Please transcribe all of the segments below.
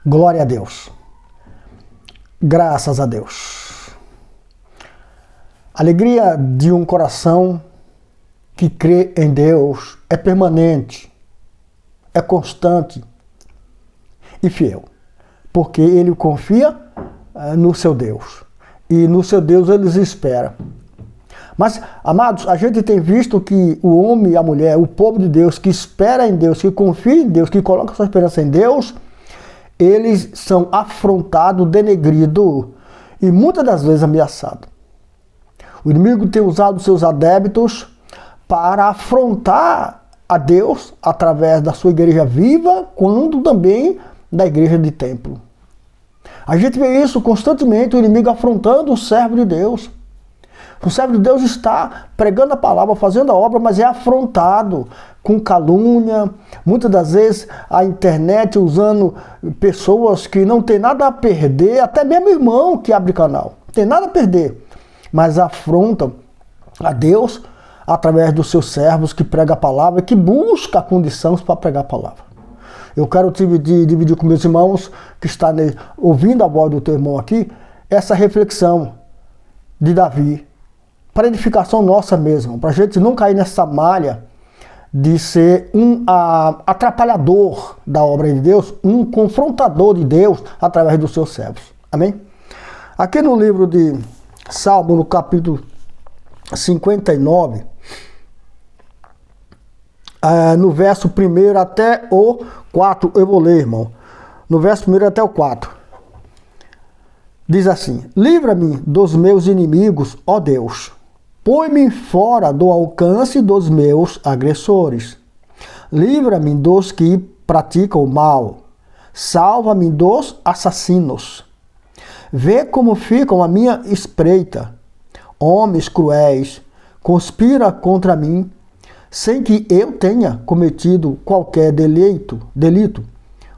Glória a Deus. Graças a Deus. Alegria de um coração que crê em Deus é permanente, é constante e fiel, porque ele confia no seu Deus e no seu Deus ele espera. Mas, amados, a gente tem visto que o homem e a mulher, o povo de Deus, que espera em Deus, que confia em Deus, que coloca sua esperança em Deus, eles são afrontados, denegridos e muitas das vezes ameaçados. O inimigo tem usado seus adeptos para afrontar a Deus através da sua igreja viva, quando também da igreja de templo. A gente vê isso constantemente, o inimigo afrontando o servo de Deus. O servo de Deus está pregando a palavra, fazendo a obra, mas é afrontado com calúnia, muitas das vezes a internet usando pessoas que não tem nada a perder, até mesmo irmão que abre canal, não tem nada a perder, mas afrontam a Deus através dos seus servos que pregam a palavra, que buscam condições para pregar a palavra. Eu quero dividir com meus irmãos que estão ouvindo a voz do teu irmão aqui, essa reflexão de Davi, para edificação nossa mesmo, para a gente não cair nessa malha de ser um atrapalhador da obra de Deus, um confrontador de Deus através dos seus servos. Amém? Aqui no livro de Salmo, no capítulo 59, no verso 1 até o 4, eu vou ler, irmão. No verso 1 até o 4. Diz assim: livra-me dos meus inimigos, ó Deus. Põe-me fora do alcance dos meus agressores. Livra-me dos que praticam o mal. Salva-me dos assassinos. Vê como ficam a minha espreita. Homens cruéis conspiram contra mim, sem que eu tenha cometido qualquer delito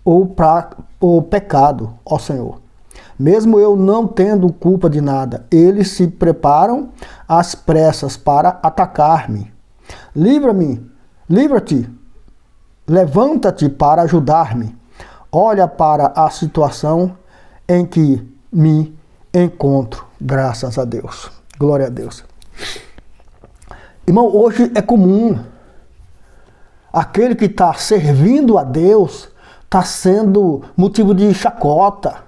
ou pecado, ó Senhor. Mesmo eu não tendo culpa de nada, eles se preparam às pressas para atacar-me. Livra-te, levanta-te para ajudar-me. Olha para a situação em que me encontro. Graças a Deus. Glória a Deus. Irmão, hoje é comum aquele que está servindo a Deus está sendo motivo de chacota.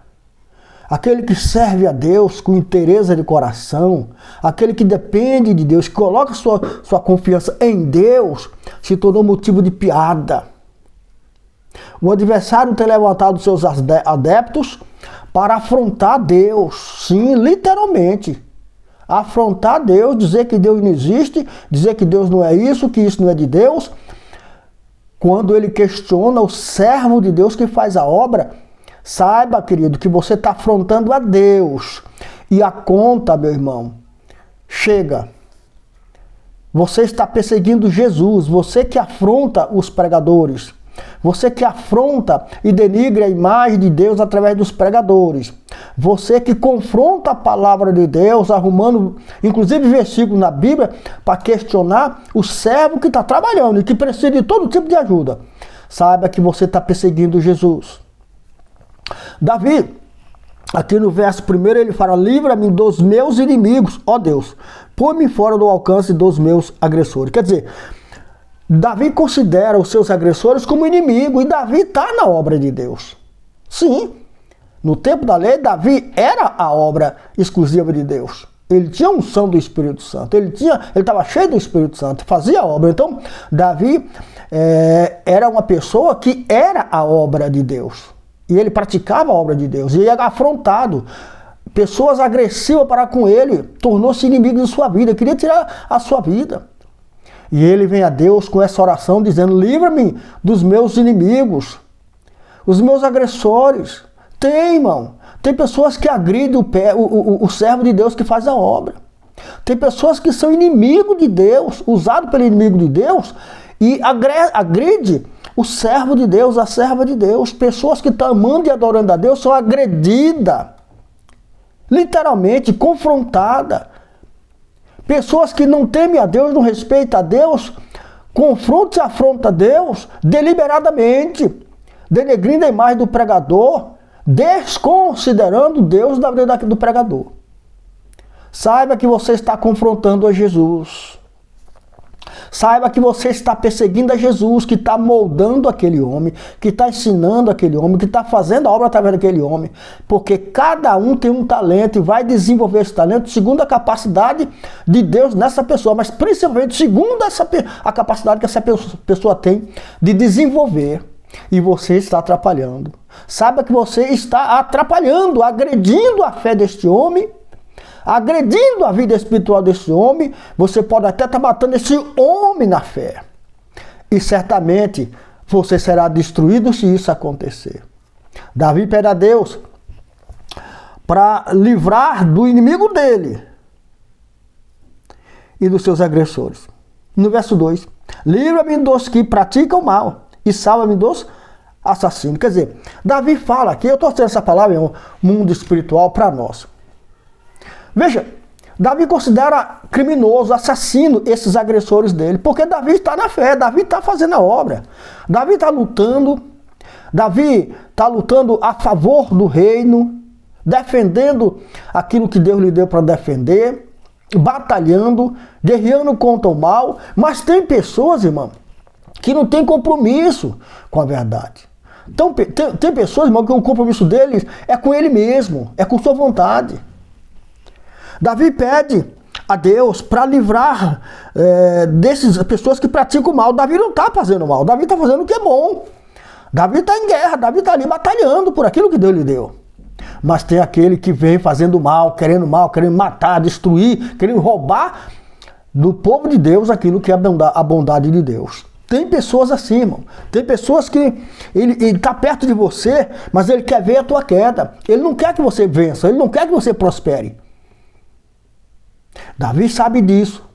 Aquele que serve a Deus com interesse de coração, aquele que depende de Deus, que coloca sua confiança em Deus, se tornou motivo de piada. O adversário tem levantado seus adeptos para afrontar Deus, sim, literalmente. Afrontar Deus, dizer que Deus não existe, dizer que Deus não é isso, que isso não é de Deus. Quando ele questiona o servo de Deus que faz a obra, saiba, querido, que você está afrontando a Deus. E a conta, meu irmão, chega. Você está perseguindo Jesus. Você que afronta os pregadores. Você que afronta e denigra a imagem de Deus através dos pregadores. Você que confronta a palavra de Deus, arrumando, inclusive, versículos na Bíblia, para questionar o servo que está trabalhando e que precisa de todo tipo de ajuda. Saiba que você está perseguindo Jesus. Davi, aqui no verso 1, ele fala: livra-me dos meus inimigos, ó Deus, põe-me fora do alcance dos meus agressores. Quer dizer, Davi considera os seus agressores como inimigo, e Davi está na obra de Deus. Sim, no tempo da lei, Davi era a obra exclusiva de Deus. Ele tinha unção do Espírito Santo, ele estava cheio do Espírito Santo, fazia a obra. Então, Davi era uma pessoa que era a obra de Deus. E ele praticava a obra de Deus. E ele era afrontado. Pessoas agressivas para com ele. Tornou-se inimigo de sua vida. Queria tirar a sua vida. E ele vem a Deus com essa oração dizendo: livra-me dos meus inimigos. Os meus agressores. Tem, irmão. Tem pessoas que agridem o servo de Deus que faz a obra. Tem pessoas que são inimigos de Deus. Usados pelo inimigo de Deus. E agride o servo de Deus, a serva de Deus. Pessoas que estão amando e adorando a Deus são agredidas, literalmente confrontadas. Pessoas que não temem a Deus, não respeitam a Deus, confrontam e afrontam a Deus deliberadamente, denegrindo a imagem do pregador, desconsiderando Deus da vida do pregador. Saiba que você está confrontando a Jesus. Saiba que você está perseguindo a Jesus, que está moldando aquele homem, que está ensinando aquele homem, que está fazendo a obra através daquele homem. Porque cada um tem um talento e vai desenvolver esse talento segundo a capacidade de Deus nessa pessoa, mas principalmente segundo a capacidade que essa pessoa tem de desenvolver. E você está atrapalhando. Saiba que você está atrapalhando, agredindo a fé deste homem, agredindo a vida espiritual desse homem. Você pode até estar matando esse homem na fé. E certamente você será destruído se isso acontecer. Davi pede a Deus para livrar do inimigo dele e dos seus agressores. No verso 2, livra-me dos que praticam mal e salva-me dos assassinos. Quer dizer, Davi fala aqui, eu estou trazendo essa palavra, é um mundo espiritual para nós. Veja, Davi considera criminoso, assassino esses agressores dele, porque Davi está na fé, Davi está fazendo a obra. Davi está lutando a favor do reino, defendendo aquilo que Deus lhe deu para defender, batalhando, guerreando contra o mal. Mas tem pessoas, irmão, que não têm compromisso com a verdade. Então, tem pessoas, irmão, que o compromisso deles é com ele mesmo, é com sua vontade. Davi pede a Deus para livrar dessas pessoas que praticam mal. Davi não está fazendo mal, Davi está fazendo o que é bom. Davi está em guerra, Davi está ali batalhando por aquilo que Deus lhe deu. Mas tem aquele que vem fazendo mal, querendo matar, destruir, querendo roubar do povo de Deus aquilo que é a bondade de Deus. Tem pessoas assim, irmão. Tem pessoas que ele está perto de você, mas ele quer ver a tua queda. Ele não quer que você vença, ele não quer que você prospere. Davi sabe disso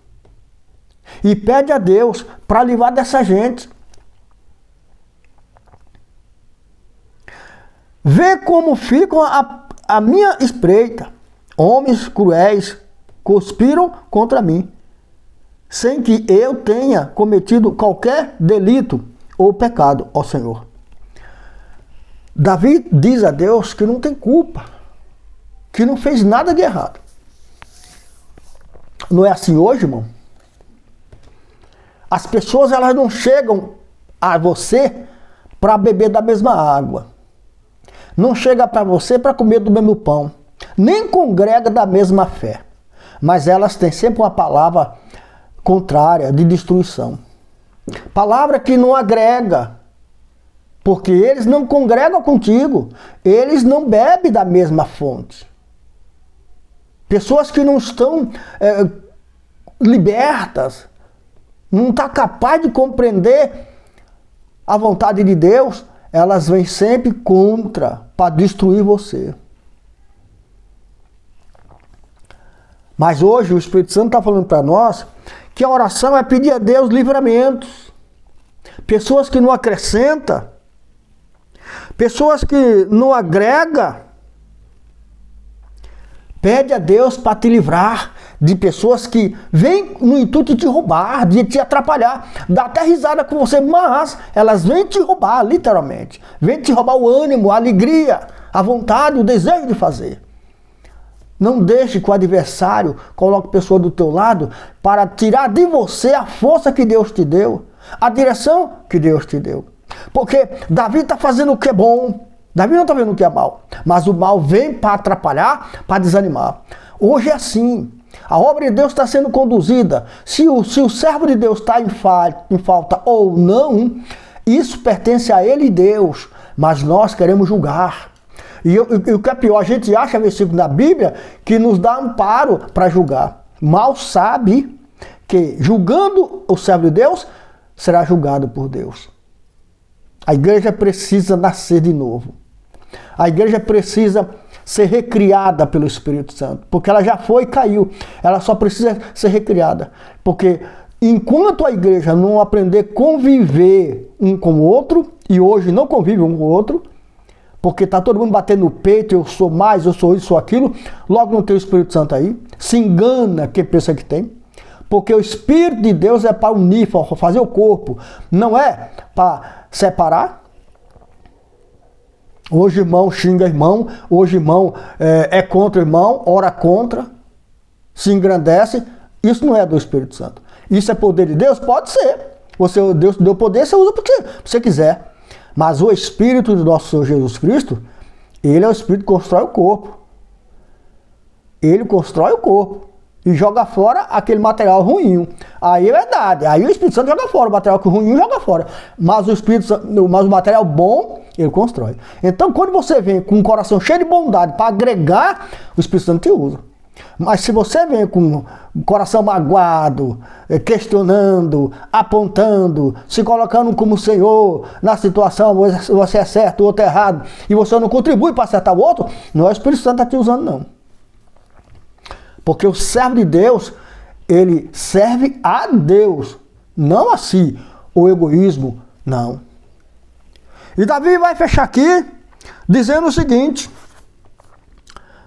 e pede a Deus para livrar dessa gente. Vê como ficam a minha espreita. Homens cruéis conspiram contra mim, sem que eu tenha cometido qualquer delito ou pecado ao Senhor. Davi diz a Deus que não tem culpa, que não fez nada de errado. Não é assim hoje, irmão? As pessoas, elas não chegam a você para beber da mesma água. Não chega para você para comer do mesmo pão. Nem congrega da mesma fé. Mas elas têm sempre uma palavra contrária, de destruição. Palavra que não agrega. Porque eles não congregam contigo. Eles não bebem da mesma fonte. Pessoas que não estão libertas, não estão capazes de compreender a vontade de Deus, elas vêm sempre contra, para destruir você. Mas hoje o Espírito Santo está falando para nós que a oração é pedir a Deus livramentos. Pessoas que não acrescentam, pessoas que não agregam, pede a Deus para te livrar de pessoas que vêm no intuito de te roubar, de te atrapalhar. Dá até risada com você, mas elas vêm te roubar, literalmente. Vêm te roubar o ânimo, a alegria, a vontade, o desejo de fazer. Não deixe que o adversário coloque pessoa do teu lado para tirar de você a força que Deus te deu, a direção que Deus te deu. Porque Davi está fazendo o que é bom. Davi não está vendo o que é mal, mas o mal vem para atrapalhar, para desanimar. Hoje é assim, a obra de Deus está sendo conduzida. Se o servo de Deus está em falta ou não, isso pertence a ele e Deus, mas nós queremos julgar. E o que é pior, a gente acha versículo na Bíblia que nos dá amparo para julgar. Mal sabe que julgando o servo de Deus, será julgado por Deus. A igreja precisa nascer de novo. A igreja precisa ser recriada pelo Espírito Santo, porque ela já foi e caiu. Ela só precisa ser recriada, porque enquanto a igreja não aprender a conviver um com o outro, e hoje não convive um com o outro, porque está todo mundo batendo no peito, eu sou mais, eu sou isso, sou aquilo, logo não tem o Espírito Santo aí. Se engana quem pensa que tem, porque o Espírito de Deus é para unir, para fazer o corpo, não é para separar. Hoje irmão xinga irmão, hoje irmão é contra irmão, ora contra, se engrandece. Isso não é do Espírito Santo. Isso é poder de Deus? Pode ser. Deus deu poder, você usa porque você quiser. Mas o Espírito do nosso Senhor Jesus Cristo, ele é o Espírito que constrói o corpo. Ele constrói o corpo e joga fora aquele material ruim. Aí é verdade. Aí o Espírito Santo joga fora o material ruim, joga fora. Mas o material bom, ele constrói. Então, quando você vem com um coração cheio de bondade para agregar, o Espírito Santo te usa. Mas se você vem com o coração magoado, questionando, apontando, se colocando como Senhor na situação, você é certo, o outro é errado, e você não contribui para acertar o outro, não é o Espírito Santo que está te usando, não. Porque o servo de Deus, ele serve a Deus, não a si, o egoísmo, não. E Davi vai fechar aqui dizendo o seguinte,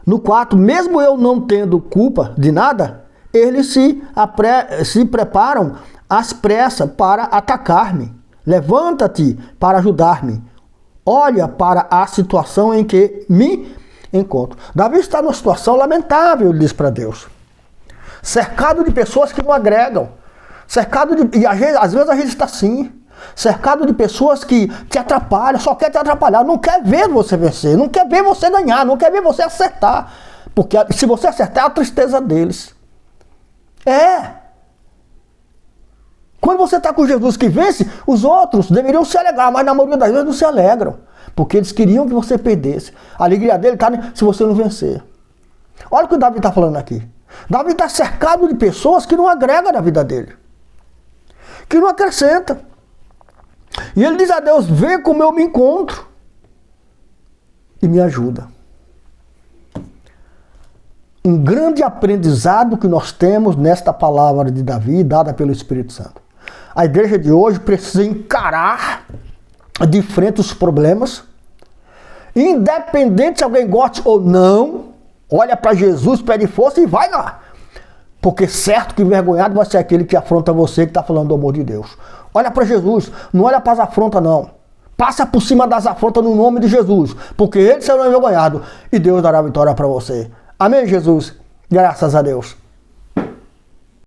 no 4, mesmo eu não tendo culpa de nada, eles se preparam às pressas para atacar-me. Levanta-te para ajudar-me. Olha para a situação em que me encontro. Davi está numa situação lamentável, ele diz para Deus. Cercado de pessoas que não agregam. E às vezes a gente está assim. Cercado de pessoas que te atrapalham, só quer te atrapalhar, não quer ver você vencer, não quer ver você ganhar, não quer ver você acertar. Porque se você acertar, é a tristeza deles. Quando você está com Jesus que vence, os outros deveriam se alegrar, mas na maioria das vezes não se alegram. Porque eles queriam que você perdesse. A alegria dele está se você não vencer. Olha o que o Davi está falando aqui. Davi está cercado de pessoas que não agregam na vida dele. Que não acrescentam. E ele diz a Deus, vê como eu me encontro e me ajuda. Um grande aprendizado que nós temos nesta palavra de Davi, dada pelo Espírito Santo. A igreja de hoje precisa encarar de frente os problemas, independente se alguém goste ou não, olha para Jesus, pede força e vai lá. Porque certo que envergonhado vai ser aquele que afronta você, que está falando do amor de Deus. Olha para Jesus, não olha para as afrontas não. Passa por cima das afrontas no nome de Jesus, porque ele será envergonhado e Deus dará vitória para você. Amém, Jesus? Graças a Deus.